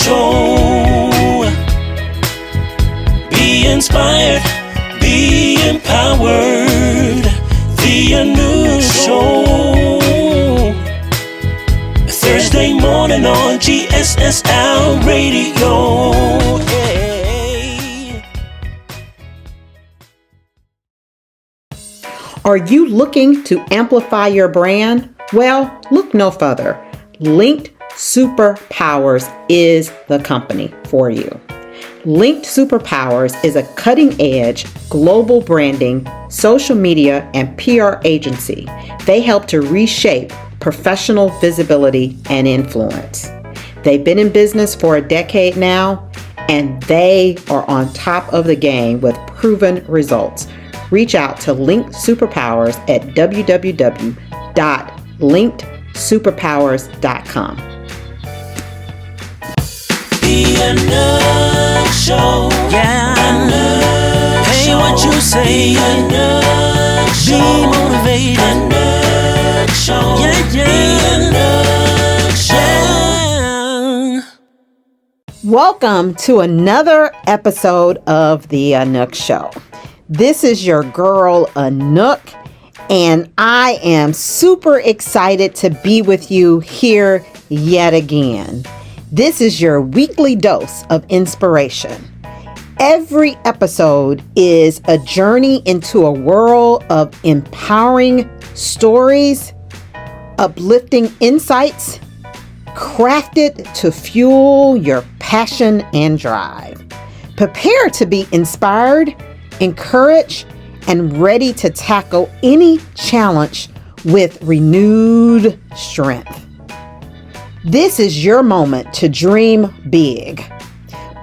Show. Be inspired, be empowered. The Anouk Show. Thursday morning on GSSL Radio. Hey. Are you looking to amplify your brand? Well, look no further. Linked Superpowers is the company for you. Linked Superpowers is a cutting-edge global branding, social media, and PR agency. They help to reshape professional visibility and influence. They've been in business for a decade now, and they are on top of the game with proven results. Reach out to Linked Superpowers at www.linkedsuperpowers.com. The Anouk Show. Yeah. Anouk Hey, Show. What you say? Anouk Show. Be motivated. Anouk Show. Yeah, yeah. Anouk Show. Welcome to another episode of the Anouk Show. This is your girl Anouk, and I am super excited to be with you here yet again. This is your weekly dose of inspiration. Every episode is a journey into a world of empowering stories, uplifting insights, crafted to fuel your passion and drive. Prepare to be inspired, encouraged, and ready to tackle any challenge with renewed strength. This is your moment to dream big,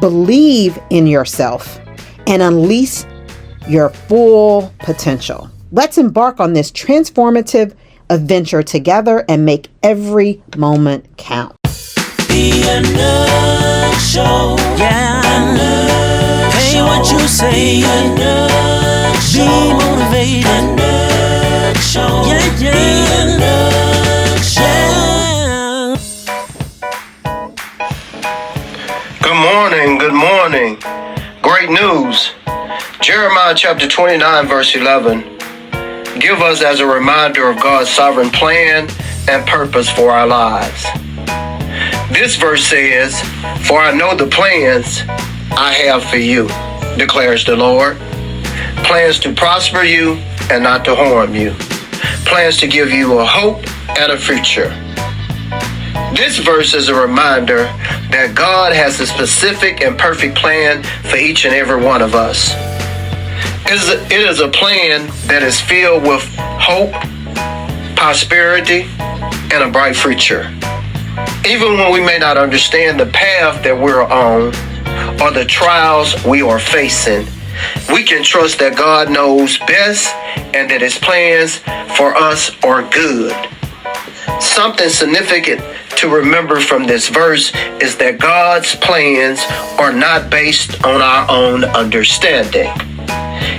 believe in yourself, and unleash your full potential. Let's embark on this transformative adventure together and make every moment count. The Anouk Show. Yeah. Anouk Hey, Show. What you say? Anouk Show. Be motivated. Anouk Show. Yeah, yeah. Anouk Show. Good morning. Great news. Jeremiah chapter 29 verse 11 give us as a reminder of God's sovereign plan and purpose for our lives. This verse says, "For I know the plans I have for you, declares the Lord. Plans to prosper you and not to harm you. Plans to give you a hope and a future." This verse is a reminder that God has a specific and perfect plan for each and every one of us. It is a plan that is filled with hope, prosperity, and a bright future. Even when we may not understand the path that we're on or the trials we are facing, we can trust that God knows best and that His plans for us are good. Something significant to remember from this verse is that God's plans are not based on our own understanding.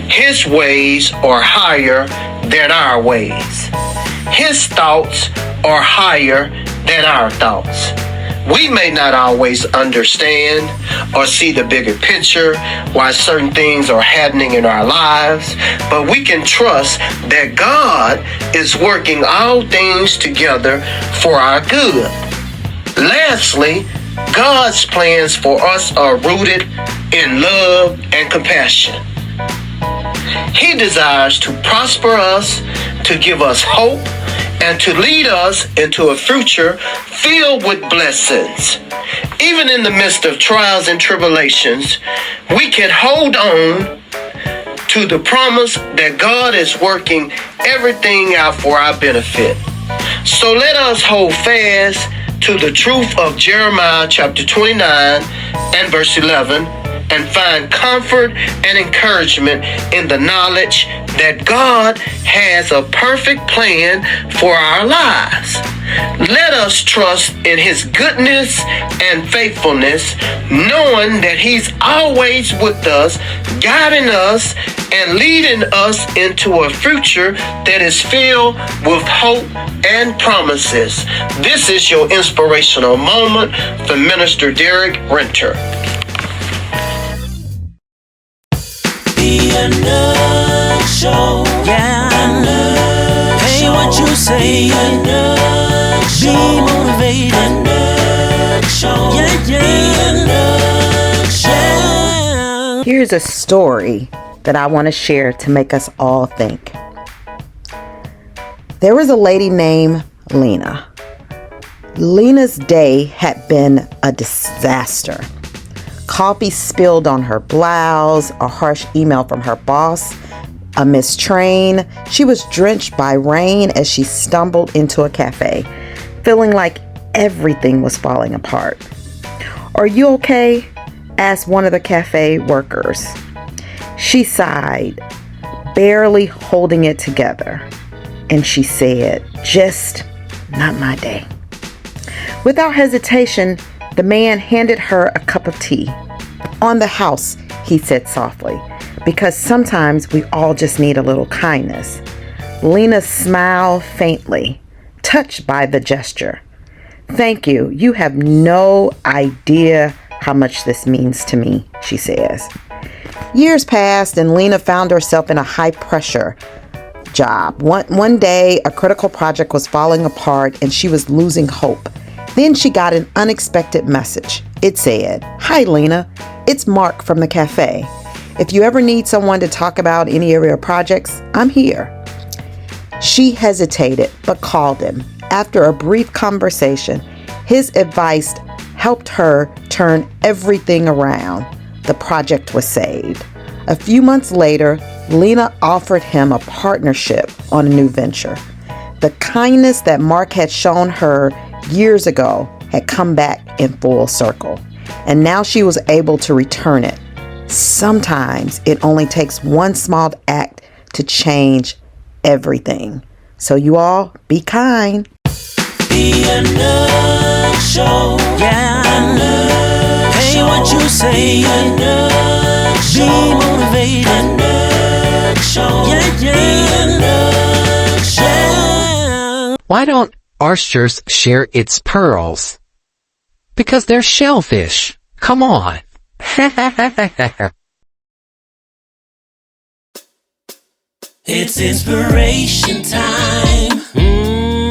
His ways are higher than our ways. His thoughts are higher than our thoughts. We may not always understand or see the bigger picture why certain things are happening in our lives, but we can trust that God is working all things together for our good. Lastly, God's plans for us are rooted in love and compassion. He desires to prosper us, to give us hope, and to lead us into a future filled with blessings. Even in the midst of trials and tribulations, we can hold on to the promise that God is working everything out for our benefit. So let us hold fast to the truth of Jeremiah chapter 29 and verse 11 and find comfort and encouragement in the knowledge that God has a perfect plan for our lives. Let us trust in His goodness and faithfulness, knowing that He's always with us, guiding us and leading us into a future that is filled with hope, and promises. This is your inspirational moment from Minister Derek Renter. The Anouk Show. Yeah. Anouk Say Show. What you say. Anouk Be motivated. Anouk Show. Yeah, yeah. Anouk Show. Here's a story that I want to share to make us all think. There was a lady named Lena. Lena's day had been a disaster. Coffee spilled on her blouse, a harsh email from her boss, a missed train. She was drenched by rain as she stumbled into a cafe, feeling like everything was falling apart. "Are you okay?" asked one of the cafe workers. She sighed, barely holding it together, and she said, "Just not my day." Without hesitation, the man handed her a cup of tea. "On the house," he said softly, "because sometimes we all just need a little kindness." Lena smiled faintly, touched by the gesture. "Thank you. You have no idea how much this means to me," she says. Years passed and Lena found herself in a high-pressure job. One day, a critical project was falling apart and she was losing hope. Then she got an unexpected message. It said, "Hi, Lena. It's Mark from the cafe. If you ever need someone to talk about any of your projects, I'm here." She hesitated, but called him. After a brief conversation, his advice helped her turn everything around. The project was saved. A few months later, Lena offered him a partnership on a new venture. The kindness that Mark had shown her years ago had come back in full circle, and now she was able to return it. Sometimes it only takes one small act to change everything. So you all, be kind. The Anouk Show. Yeah. Anouk Say what you say. Anouk Be motivated. Anouk Show. Yeah, yeah. Anouk Show. Why don't oysters share its pearls? Because they're shellfish. Come on. It's inspiration time.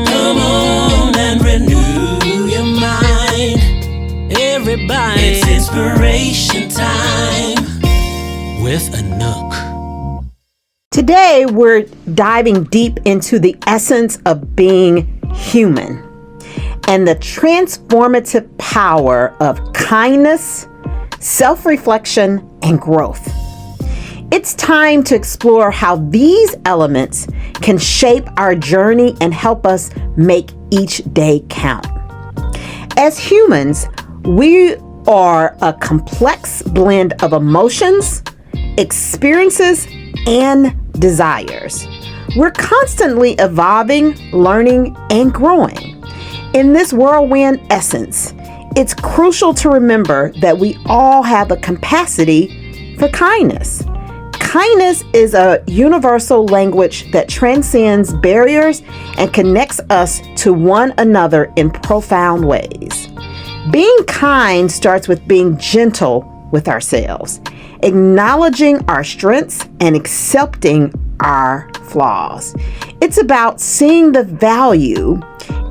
Come on and renew your mind. Everybody, it's inspiration time with Anouk. Today, we're diving deep into the essence of being human and the transformative power of kindness, self-reflection, and growth. It's time to explore how these elements can shape our journey and help us make each day count. As humans, we are a complex blend of emotions, experiences, and desires. We're constantly evolving, learning, and growing. In this whirlwind essence, it's crucial to remember that we all have a capacity for kindness. Kindness is a universal language that transcends barriers and connects us to one another in profound ways. Being kind starts with being gentle with ourselves, acknowledging our strengths and accepting our flaws. It's about seeing the value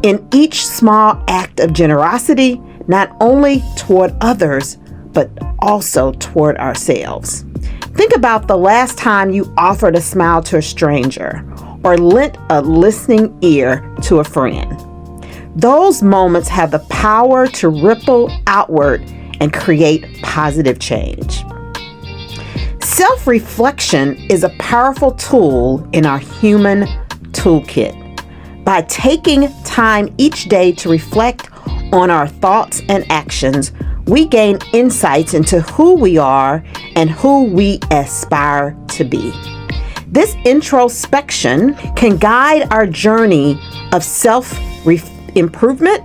in each small act of generosity, not only toward others, but also toward ourselves. Think about the last time you offered a smile to a stranger or lent a listening ear to a friend. Those moments have the power to ripple outward and create positive change. Self-reflection is a powerful tool in our human toolkit. By taking time each day to reflect on our thoughts and actions, we gain insights into who we are and who we aspire to be. This introspection can guide our journey of self-improvement.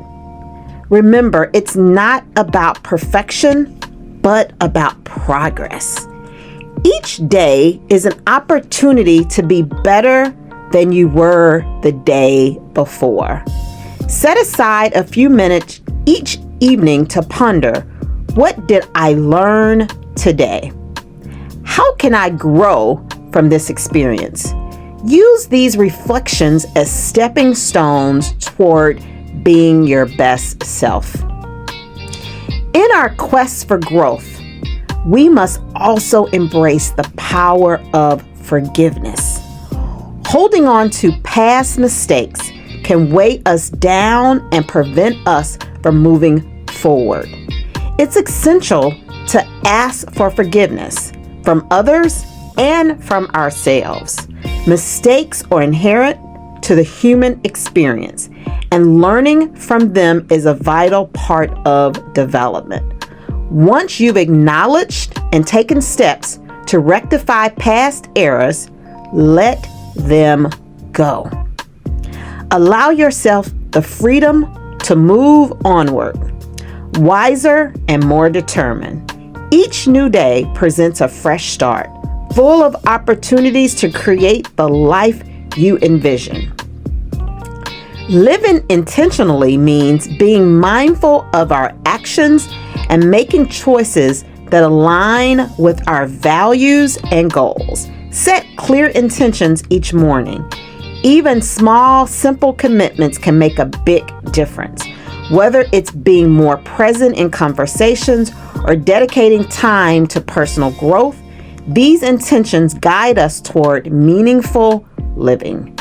Remember, it's not about perfection, but about progress. Each day is an opportunity to be better, than you were the day before. Set aside a few minutes each evening to ponder, what did I learn today? How can I grow from this experience? Use these reflections as stepping stones toward being your best self. In our quest for growth, we must also embrace the power of forgiveness. Holding on to past mistakes can weigh us down and prevent us from moving forward. It's essential to ask for forgiveness from others and from ourselves. Mistakes are inherent to the human experience, and learning from them is a vital part of development. Once you've acknowledged and taken steps to rectify past errors, let them go. Allow yourself the freedom to move onward, wiser and more determined. Each new day presents a fresh start, full of opportunities to create the life you envision. Living intentionally means being mindful of our actions and making choices that align with our values and goals. Set clear intentions each morning. Even small, simple commitments can make a big difference. Whether it's being more present in conversations or dedicating time to personal growth, these intentions guide us toward meaningful living.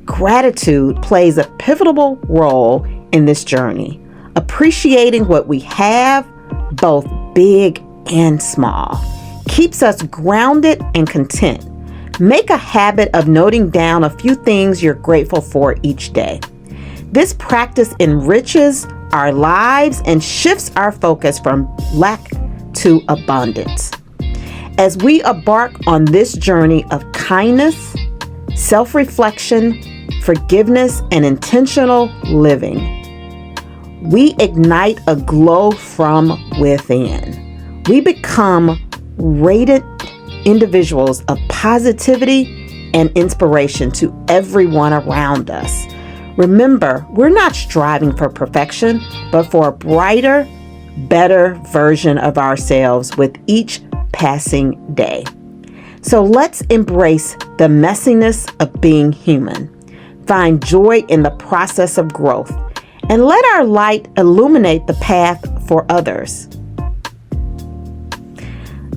Gratitude plays a pivotal role in this journey. Appreciating what we have, both big and small, keeps us grounded and content. Make a habit of noting down a few things you're grateful for each day. This practice enriches our lives and shifts our focus from lack to abundance. As we embark on this journey of kindness, self-reflection, forgiveness, and intentional living, we ignite a glow from within. We become radiant individuals of positivity and inspiration to everyone around us. Remember, we're not striving for perfection, but for a brighter, better version of ourselves with each passing day. So let's embrace the messiness of being human, find joy in the process of growth, and let our light illuminate the path for others.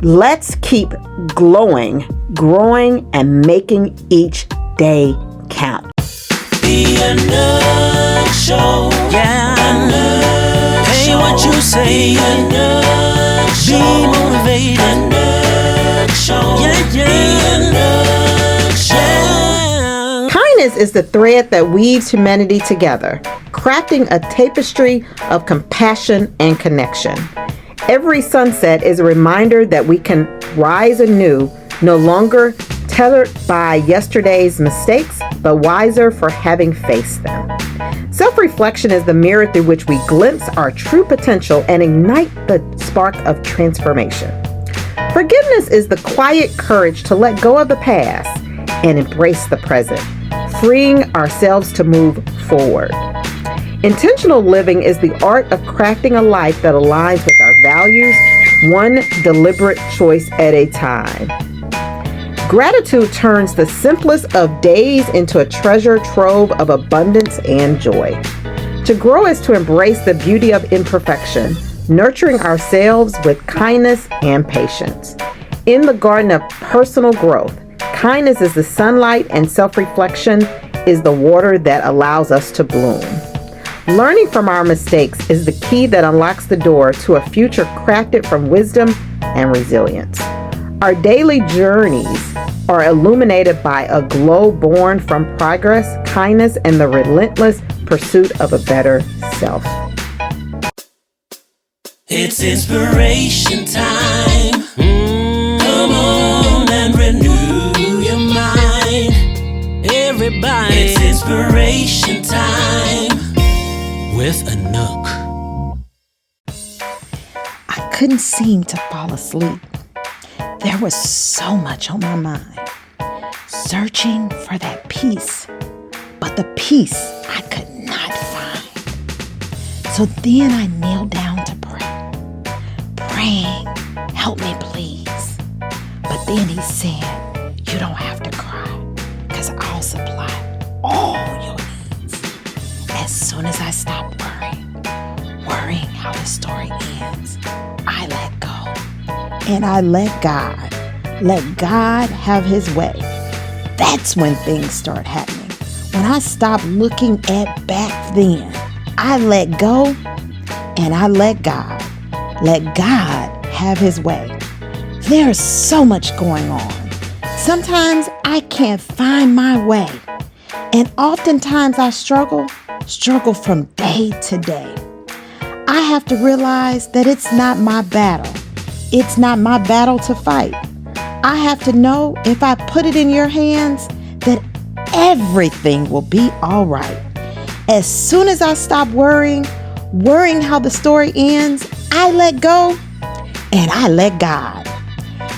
Let's keep glowing, growing, and making each day count. The Anouk Show. Yeah. Anouk Hey, Show. What you say? Anouk Show. Be motivated. Anouk Show. Yeah. Anouk Show. Kindness is the thread that weaves humanity together, crafting a tapestry of compassion and connection. Every sunset is a reminder that we can rise anew, no longer tethered by yesterday's mistakes, but wiser for having faced them. Self-reflection is the mirror through which we glimpse our true potential and ignite the spark of transformation. Forgiveness is the quiet courage to let go of the past and embrace the present, freeing ourselves to move forward. Intentional living is the art of crafting a life that aligns with our values, one deliberate choice at a time. Gratitude turns the simplest of days into a treasure trove of abundance and joy. To grow is to embrace the beauty of imperfection, nurturing ourselves with kindness and patience. In the garden of personal growth, kindness is the sunlight and self-reflection is the water that allows us to bloom. Learning from our mistakes is the key that unlocks the door to a future crafted from wisdom and resilience. Our daily journeys are illuminated by a glow born from progress, kindness, and the relentless pursuit of a better self. It's inspiration time. Come on and renew your mind. Everybody, it's inspiration time with Anouk. I couldn't seem to fall asleep. There was so much on my mind, searching for that peace, but the peace I could not find. So then I knelt down to pray, praying, help me please. But then he said, you don't have to cry, because I'll supply all your needs. As soon as I stopped worrying how the story ends, I let go. And I let God have his way. That's when things start happening. When I stop looking at back then, I let go and I let God have his way. There's so much going on. Sometimes I can't find my way. And oftentimes I struggle from day to day. I have to realize that it's not my battle. It's not my battle to fight. I have to know if I put it in your hands that everything will be all right. As soon as I stop worrying how the story ends, I let go and I let God.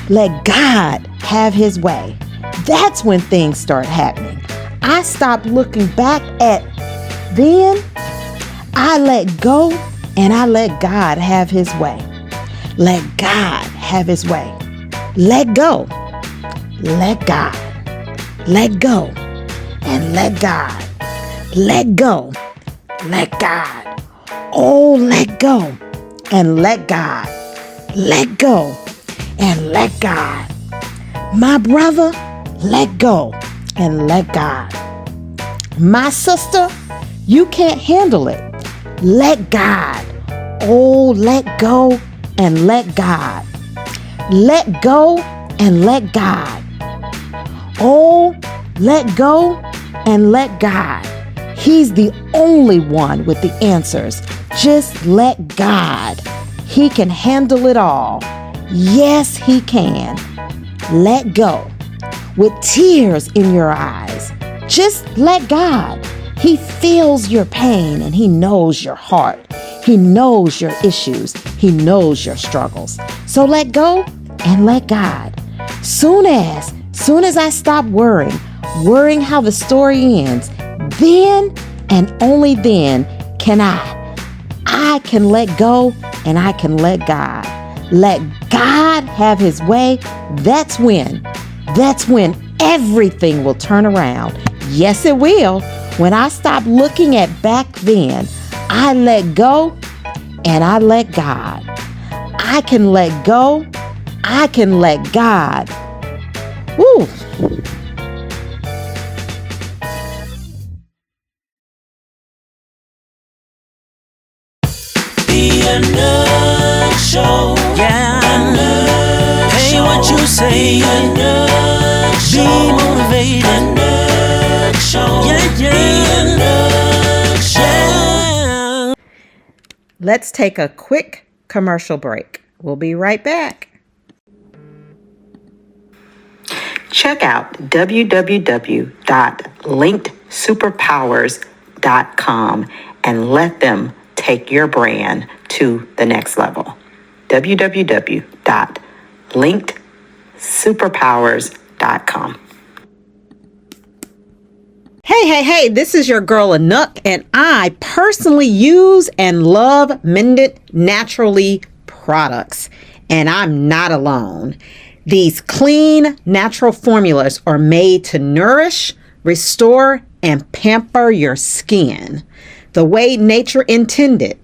Let God have his way. That's when things start happening. I stop looking back at then. I let go and I let God have his way. Let God have his way. Let go. Let God. Let go. And let God. Let go. Let God. Oh, let go. And let God. Let go. And let God. My brother, let go. And let God. My sister, you can't handle it. Let God. Oh, let go and let God. Let go and let God. Oh, let go and let God. He's the only one with the answers. Just let God. He can handle it all. Yes, he can. Let go. With tears in your eyes, just let God. He feels your pain and he knows your heart. He knows your issues. He knows your struggles. So let go and let God. Soon as I stop worrying how the story ends, then and only then can I can let go and I can let God. Let God have his way. That's when everything will turn around. Yes, it will. When I stop looking at back then, I let go and I let God. I can let go. I can let God. Woo. The Anouk Show. Yeah. Anouk Hey, what you say? Anouk Show. Be motivated. Anouk Show. Yeah. The Anouk Show. Let's take a quick commercial break. We'll be right back. Check out www.linkedsuperpowers.com and let them take your brand to the next level. www.linkedsuperpowers.com. Hey, this is your girl Anouk, and I personally use and love Mended Naturally products, and I'm not alone. These clean, natural formulas are made to nourish, restore, and pamper your skin the way nature intended.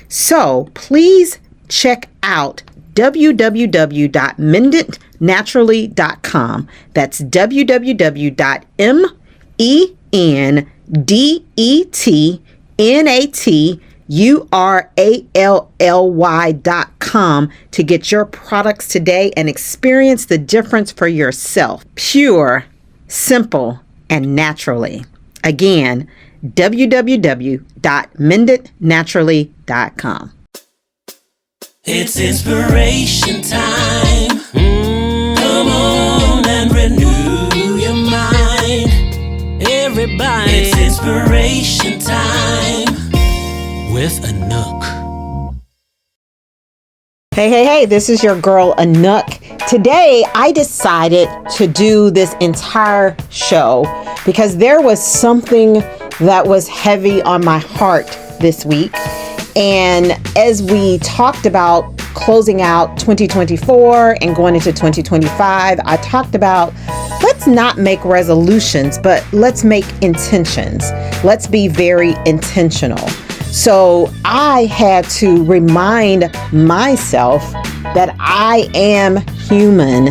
So please check out www.mendednaturally.com. That's www.mendednaturally.com to get your products today and experience the difference for yourself. Pure, simple, and naturally. Again, www.mendednaturally.com. It's inspiration time. Come on and renew your mind. Everybody, it's inspiration time with Anouk. Hey, this is your girl Anouk. Today, I decided to do this entire show because there was something that was heavy on my heart this week. And as we talked about closing out 2024 and going into 2025, I talked about let's not make resolutions, but let's make intentions. Let's be very intentional. So I had to remind myself that I am human.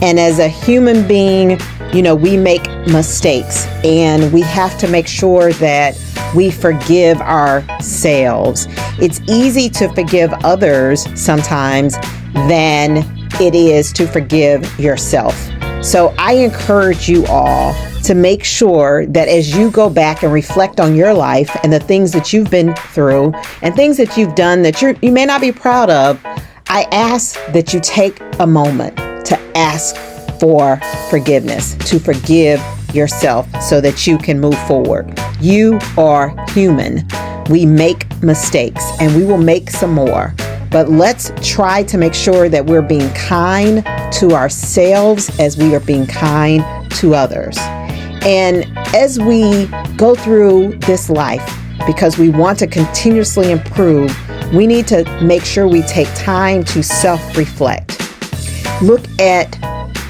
And as a human being, we make mistakes and we have to make sure that we forgive ourselves. It's easy to forgive others sometimes than it is to forgive yourself. So I encourage you all to make sure that as you go back and reflect on your life and the things that you've been through and things that you've done that you may not be proud of, I ask that you take a moment to ask for forgiveness, to forgive yourself so that you can move forward. You are human. We make mistakes and we will make some more. But let's try to make sure that we're being kind to ourselves as we are being kind to others. And as we go through this life, because we want to continuously improve, we need to make sure we take time to self-reflect. Look at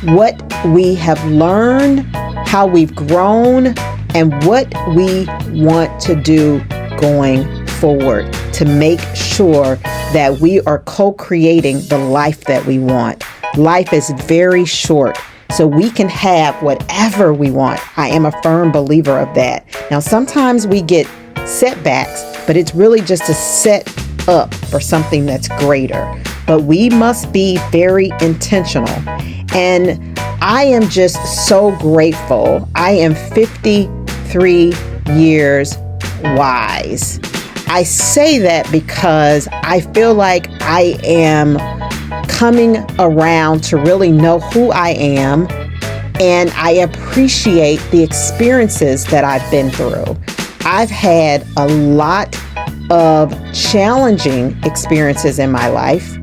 what we have learned, how we've grown, and what we want to do going forward to make sure that we are co-creating the life that we want. Life is very short, so we can have whatever we want. I am a firm believer of that. Now, sometimes we get setbacks, but it's really just a set up for something that's greater. But we must be very intentional. And I am just so grateful. I am 53 years wise. I say that because I feel like I am coming around to really know who I am, and I appreciate the experiences that I've been through. I've had a lot of challenging experiences in my life,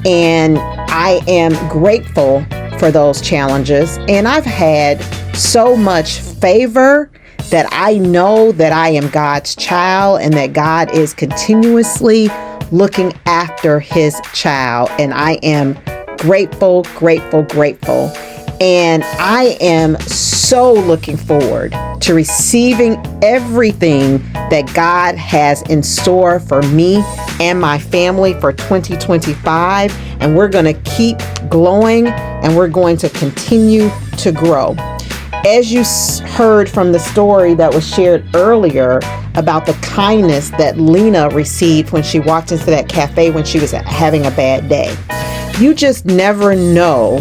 and I am grateful for those challenges. And I've had so much favor that I know that I am God's child and that God is continuously looking after his child. And I am grateful. And I am so looking forward to receiving everything that God has in store for me and my family for 2025. And we're going to keep glowing and we're going to continue to grow. As you heard from the story that was shared earlier about the kindness that Lena received when she walked into that cafe when she was having a bad day, you just never know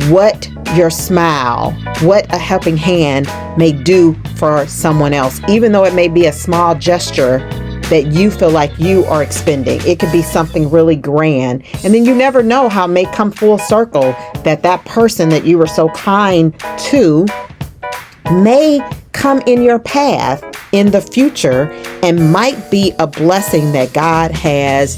what your smile, what a helping hand may do for someone else, even though it may be a small gesture that you feel like you are expending. It could be something really grand. And then you never know how it may come full circle that person that you were so kind to may come in your path in the future and might be a blessing that God has,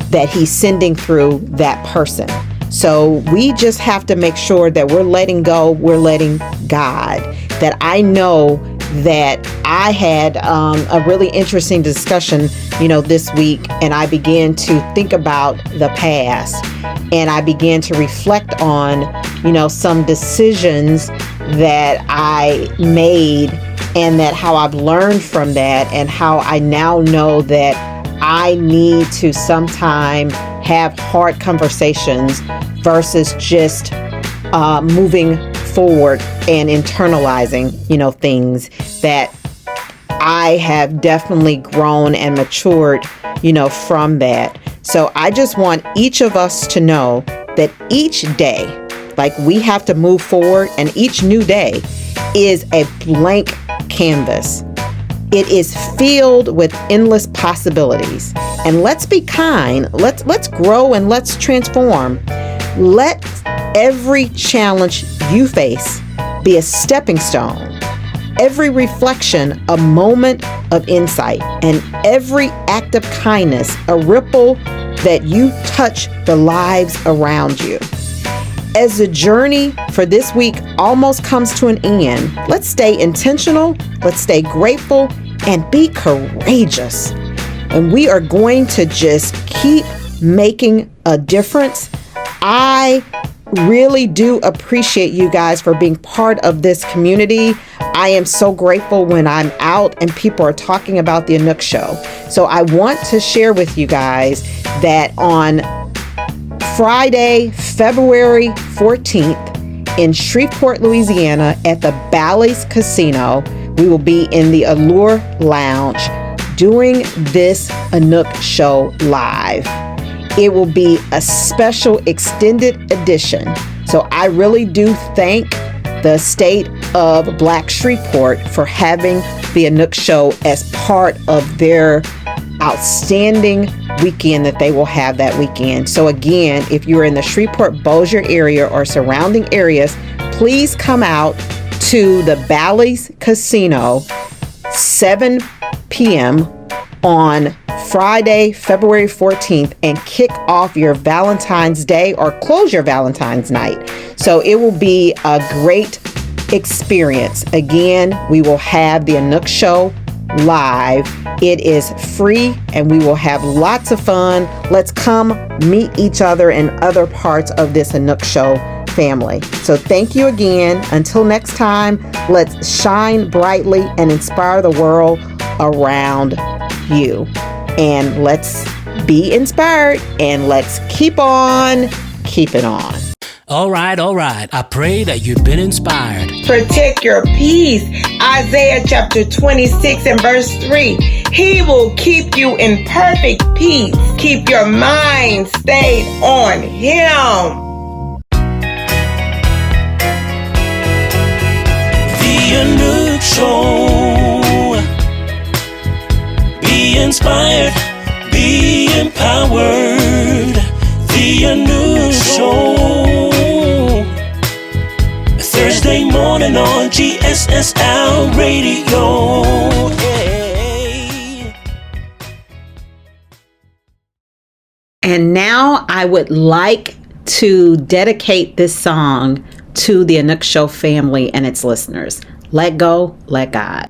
that he's sending through that person. So we just have to make sure that we're letting go, we're letting God. That I know that I had a really interesting discussion, this week, and I began to think about the past, and I began to reflect on, some decisions that I made, and that how I've learned from that, and how I now know that I need to sometime have hard conversations versus just moving forward and internalizing, things that I have definitely grown and matured, from that. So I just want each of us to know that each day, like we have to move forward, and each new day is a blank canvas. It is filled with endless possibilities. And let's be kind. Let's grow and let's transform. Let every challenge you face be a stepping stone. Every reflection, a moment of insight, and every act of kindness, a ripple that you touch the lives around you. As the journey for this week almost comes to an end, let's stay intentional, let's stay grateful, and be courageous. And we are going to just keep making a difference. I really do appreciate you guys for being part of this community. I am so grateful when I'm out and people are talking about the Anouk Show. So I want to share with you guys that on Friday, February 14th in Shreveport, Louisiana at the Bally's Casino, we will be in the Allure Lounge doing this Anouk Show live. It will be a special extended edition. So I really do thank the state of Black Shreveport for having the Anouk Show as part of their outstanding weekend that they will have that weekend. So again, if you're in the Shreveport-Bossier area or surrounding areas, please come out to the Bally's Casino 7 p.m. on Friday, February 14th, and kick off your Valentine's Day or close your Valentine's night. So it will be a great experience. Again, we will have the Anouk Show live. It is free and we will have lots of fun. Let's come meet each other in other parts of this Anouk Show family. So thank you again. Until next time, let's shine brightly and inspire the world around you. And let's be inspired and let's keep on keeping on. All right. I pray that you've been inspired. Protect your peace. Isaiah chapter 26 and verse 3. He will keep you in perfect peace. Keep your mind stayed on Him. The Anouk Show. Be inspired. Be empowered. The Anouk Show. Thursday morning on GSSL Radio. Hey. And now I would like to dedicate this song to the Anouk Show family and its listeners. Let go, let God.